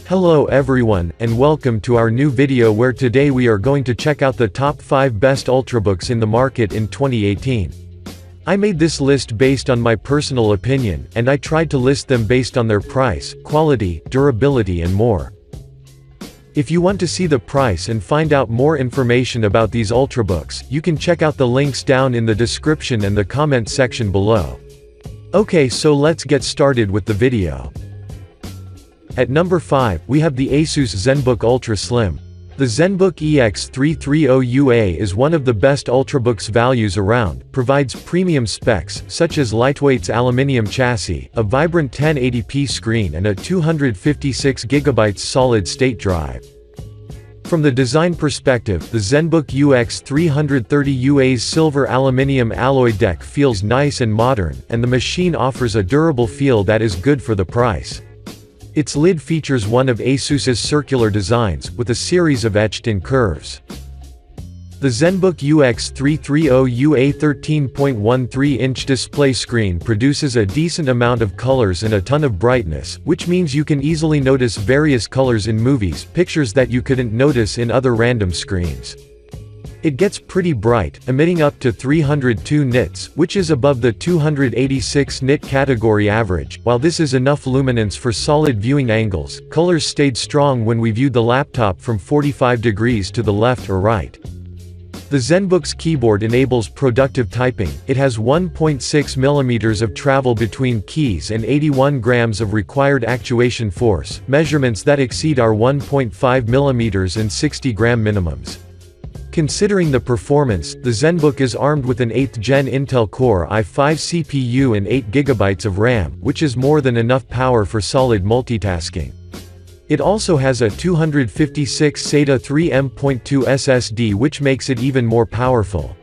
Hello everyone, and welcome to our new video where today we are going to check out the top 5 best Ultrabooks in the market in 2018. I made this list based on my personal opinion, and I tried to list them based on their price, quality, durability and more. If you want to see the price and find out more information about these Ultrabooks, you can check out the links down in the description and the comment section below. Okay, so let's get started with the video. At number 5, we have the Asus ZenBook Ultra Slim. The ZenBook EX330UA is one of the best Ultrabooks values around, provides premium specs, such as lightweight's aluminium chassis, a vibrant 1080p screen and a 256GB solid-state drive. From the design perspective, the ZenBook UX330UA's silver aluminium alloy deck feels nice and modern, and the machine offers a durable feel that is good for the price. Its lid features one of Asus's circular designs, with a series of etched-in curves. The ZenBook UX330UA 13.13-inch display screen produces a decent amount of colors and a ton of brightness, which means you can easily notice various colors in movies, pictures that you couldn't notice in other random screens. It gets pretty bright, emitting up to 302 nits, which is above the 286 nit category average. While this is enough luminance for solid viewing angles, colors stayed strong when we viewed the laptop from 45 degrees to the left or right. The ZenBook's keyboard enables productive typing. It has 1.6 mm of travel between keys and 81 grams of required actuation force, measurements that exceed our 1.5 mm and 60 gram minimums. Considering the performance, the ZenBook is armed with an 8th Gen Intel Core i5 CPU and 8GB of RAM, which is more than enough power for solid multitasking. It also has a 256 SATA 3M.2 SSD, which makes it even more powerful.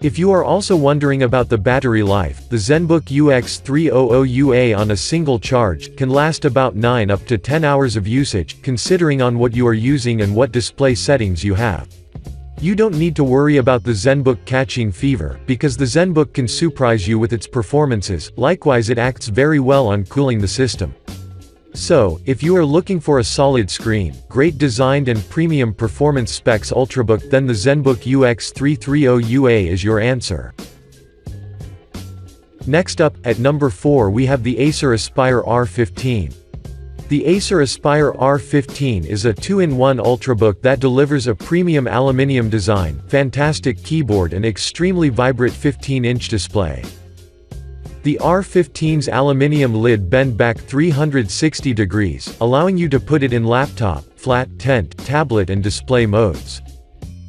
If you are also wondering about the battery life, the ZenBook UX300UA on a single charge can last about 9 up to 10 hours of usage, considering on what you are using and what display settings you have. You don't need to worry about the ZenBook catching fever, because the ZenBook can surprise you with its performances. Likewise, it acts very well on cooling the system. So, if you are looking for a solid screen, great designed and premium performance specs Ultrabook, then the ZenBook UX330UA is your answer. Next up, at number 4 we have the Acer Aspire R15. The Acer Aspire R15 is a 2-in-1 Ultrabook that delivers a premium aluminium design, fantastic keyboard and extremely vibrant 15-inch display. The R15's aluminium lid bends back 360 degrees, allowing you to put it in laptop, flat, tent, tablet and display modes.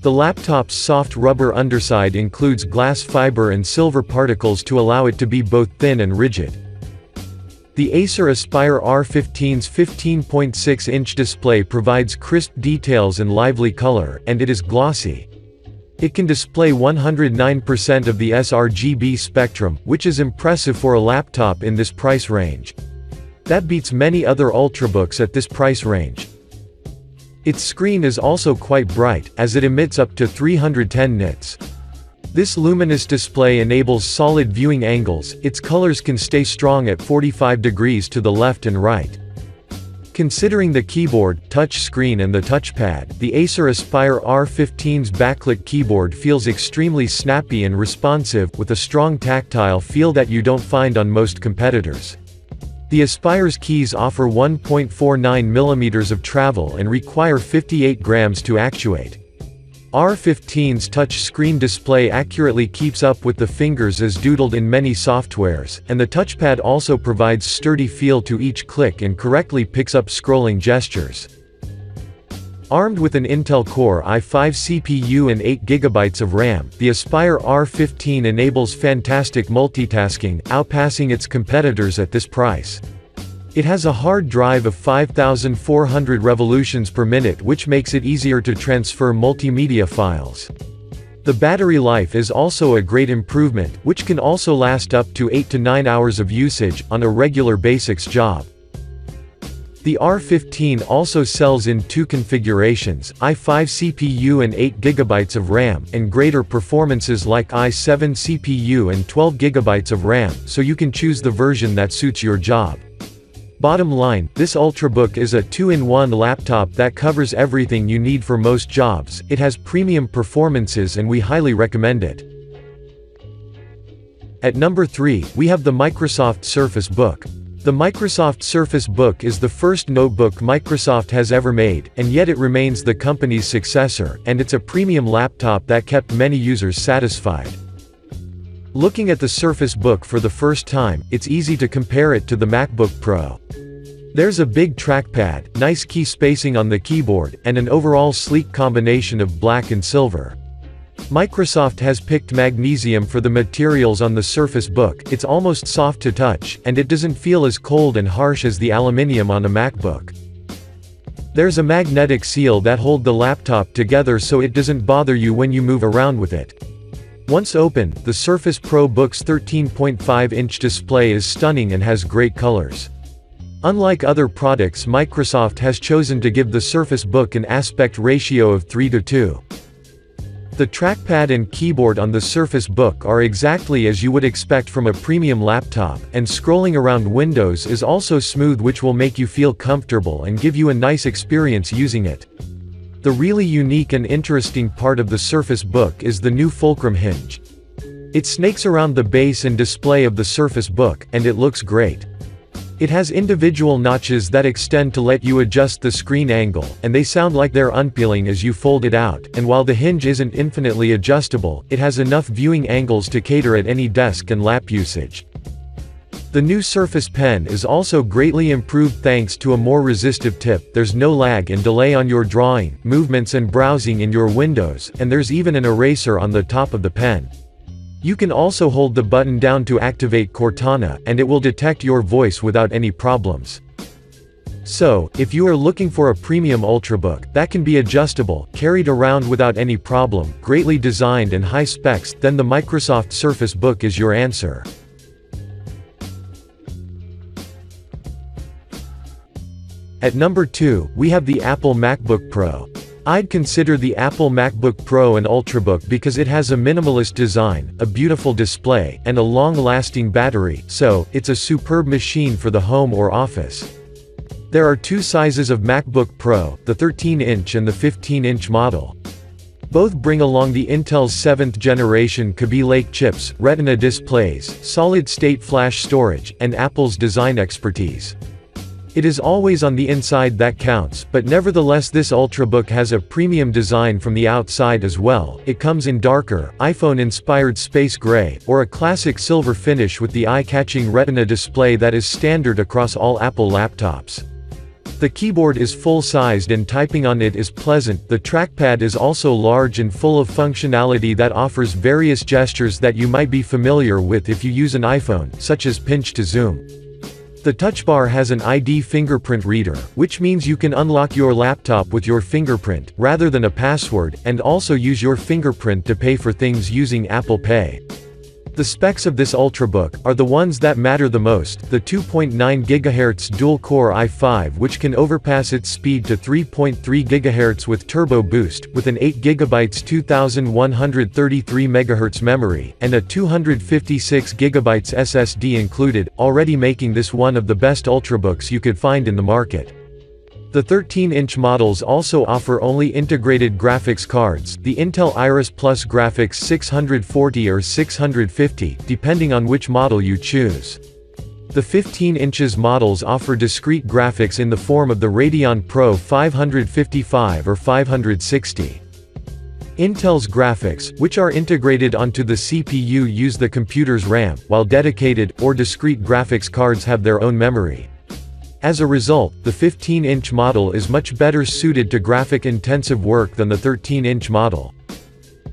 The laptop's soft rubber underside includes glass fiber and silver particles to allow it to be both thin and rigid. The Acer Aspire R15's 15.6-inch display provides crisp details and lively color, and it is glossy. It can display 109% of the sRGB spectrum, which is impressive for a laptop in this price range. That beats many other Ultrabooks at this price range. Its screen is also quite bright, as it emits up to 310 nits. This luminous display enables solid viewing angles. Its colors can stay strong at 45 degrees to the left and right. Considering the keyboard, touch screen and the touchpad, the Acer Aspire R15's backlit keyboard feels extremely snappy and responsive, with a strong tactile feel that you don't find on most competitors. The Aspire's keys offer 1.49 mm of travel and require 58 grams to actuate. R15's touch screen display accurately keeps up with the fingers as doodled in many softwares, and the touchpad also provides sturdy feel to each click and correctly picks up scrolling gestures. Armed with an Intel Core i5 CPU and 8GB of RAM, the Aspire R15 enables fantastic multitasking, outpassing its competitors at this price. It has a hard drive of 5,400 revolutions per minute, which makes it easier to transfer multimedia files. The battery life is also a great improvement, which can also last up to 8 to 9 hours of usage, on a regular basics job. The R15 also sells in 2 configurations, i5 CPU and 8GB of RAM, and greater performances like i7 CPU and 12GB of RAM, so you can choose the version that suits your job. Bottom line, this Ultrabook is a 2-in-1 laptop that covers everything you need for most jobs. It has premium performances and we highly recommend it. At number 3, we have the Microsoft Surface Book. The Microsoft Surface Book is the first notebook Microsoft has ever made, and yet it remains the company's successor, and it's a premium laptop that kept many users satisfied. Looking at the Surface Book for the first time, it's easy to compare it to the MacBook Pro. There's a big trackpad, nice key spacing on the keyboard, and an overall sleek combination of black and silver. Microsoft has picked magnesium for the materials on the Surface Book. It's almost soft to touch, and it doesn't feel as cold and harsh as the aluminium on a MacBook. There's a magnetic seal that holds the laptop together so it doesn't bother you when you move around with it. Once open, the Surface Pro Book's 13.5-inch display is stunning and has great colors. Unlike other products, Microsoft has chosen to give the Surface Book an aspect ratio of 3:2. The trackpad and keyboard on the Surface Book are exactly as you would expect from a premium laptop, and scrolling around windows is also smooth, which will make you feel comfortable and give you a nice experience using it. The really unique and interesting part of the Surface Book is the new fulcrum hinge. It snakes around the base and display of the Surface Book, and it looks great. It has individual notches that extend to let you adjust the screen angle, and they sound like they're unpeeling as you fold it out, and while the hinge isn't infinitely adjustable, it has enough viewing angles to cater at any desk and lap usage. The new Surface Pen is also greatly improved thanks to a more resistive tip. There's no lag and delay on your drawing, movements and browsing in your windows, and there's even an eraser on the top of the pen. You can also hold the button down to activate Cortana, and it will detect your voice without any problems. So, if you are looking for a premium Ultrabook that can be adjustable, carried around without any problem, greatly designed and high specs, then the Microsoft Surface Book is your answer. At number 2, we have the Apple MacBook Pro. I'd consider the Apple MacBook Pro an Ultrabook because it has a minimalist design, a beautiful display, and a long-lasting battery, so it's a superb machine for the home or office. There are two sizes of MacBook Pro, the 13-inch and the 15-inch model. Both bring along the Intel's 7th generation Kaby Lake chips, Retina displays, solid-state flash storage, and Apple's design expertise. It is always on the inside that counts, but nevertheless this Ultrabook has a premium design from the outside as well. It comes in darker, iPhone-inspired space gray, or a classic silver finish with the eye-catching Retina display that is standard across all Apple laptops. The keyboard is full-sized and typing on it is pleasant. The trackpad is also large and full of functionality that offers various gestures that you might be familiar with if you use an iPhone, such as pinch to zoom. The touch bar has an ID fingerprint reader, which means you can unlock your laptop with your fingerprint, rather than a password, and also use your fingerprint to pay for things using Apple Pay. The specs of this Ultrabook are the ones that matter the most: the 2.9 GHz dual-core i5, which can overpass its speed to 3.3 GHz with turbo boost, with an 8 GB 2133 MHz memory, and a 256 GB SSD included, already making this one of the best Ultrabooks you could find in the market. The 13-inch models also offer only integrated graphics cards, the Intel Iris Plus Graphics 640 or 650, depending on which model you choose. The 15 inches models offer discrete graphics in the form of the Radeon Pro 555 or 560. Intel's graphics, which are integrated onto the CPU, use the computer's RAM, while dedicated, or discrete graphics cards have their own memory. As a result, the 15-inch model is much better suited to graphic-intensive work than the 13-inch model.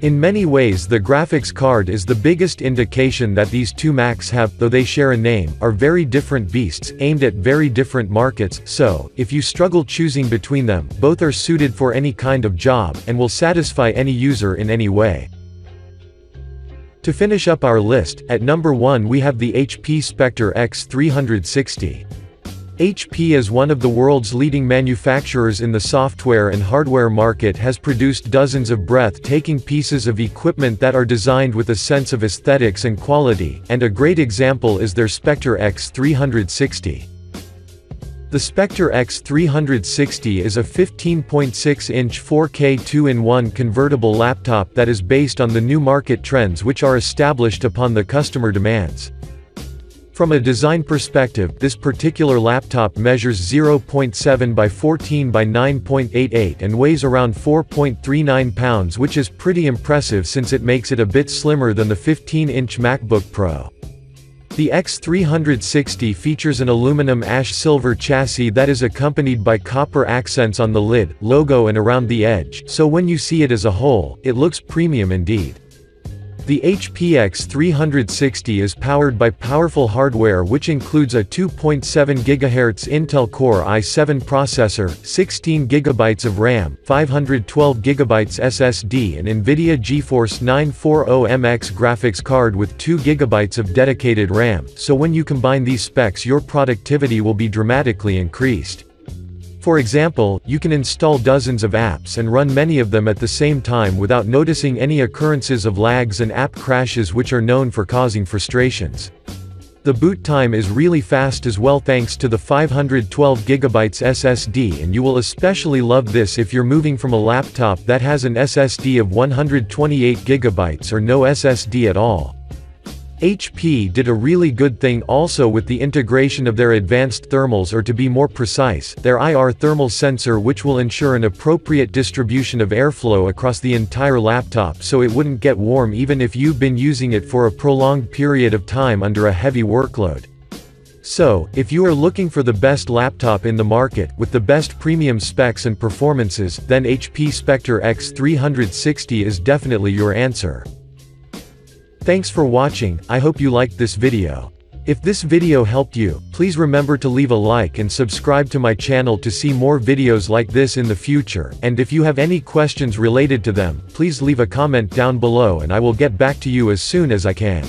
In many ways the graphics card is the biggest indication that these two Macs have, though they share a name, are very different beasts, aimed at very different markets, so, if you struggle choosing between them, both are suited for any kind of job, and will satisfy any user in any way. To finish up our list, at number 1 we have the HP Spectre X360. HP, as one of the world's leading manufacturers in the software and hardware market, has produced dozens of breathtaking pieces of equipment that are designed with a sense of aesthetics and quality, and a great example is their Spectre X360. The Spectre X360 is a 15.6-inch 4K 2-in-1 convertible laptop that is based on the new market trends which are established upon the customer demands. From a design perspective, this particular laptop measures 0.7 by 14 by 9.88 and weighs around 4.39 pounds, which is pretty impressive since it makes it a bit slimmer than the 15-inch MacBook Pro. The X360 features an aluminum ash silver chassis that is accompanied by copper accents on the lid, logo and around the edge, so when you see it as a whole, it looks premium indeed. The HP X360 is powered by powerful hardware which includes a 2.7 GHz Intel Core i7 processor, 16 GB of RAM, 512 GB SSD and NVIDIA GeForce 940MX graphics card with 2 GB of dedicated RAM, so when you combine these specs your productivity will be dramatically increased. For example, you can install dozens of apps and run many of them at the same time without noticing any occurrences of lags and app crashes which are known for causing frustrations. The boot time is really fast as well thanks to the 512 GB SSD, and you will especially love this if you're moving from a laptop that has an SSD of 128 GB or no SSD at all. HP did a really good thing also with the integration of their advanced thermals, or to be more precise, their IR thermal sensor, which will ensure an appropriate distribution of airflow across the entire laptop so it wouldn't get warm even if you've been using it for a prolonged period of time under a heavy workload. So, if you are looking for the best laptop in the market, with the best premium specs and performances, then HP Spectre X360 is definitely your answer. Thanks for watching, I hope you liked this video. If this video helped you, please remember to leave a like and subscribe to my channel to see more videos like this in the future, and if you have any questions related to them, please leave a comment down below and I will get back to you as soon as I can.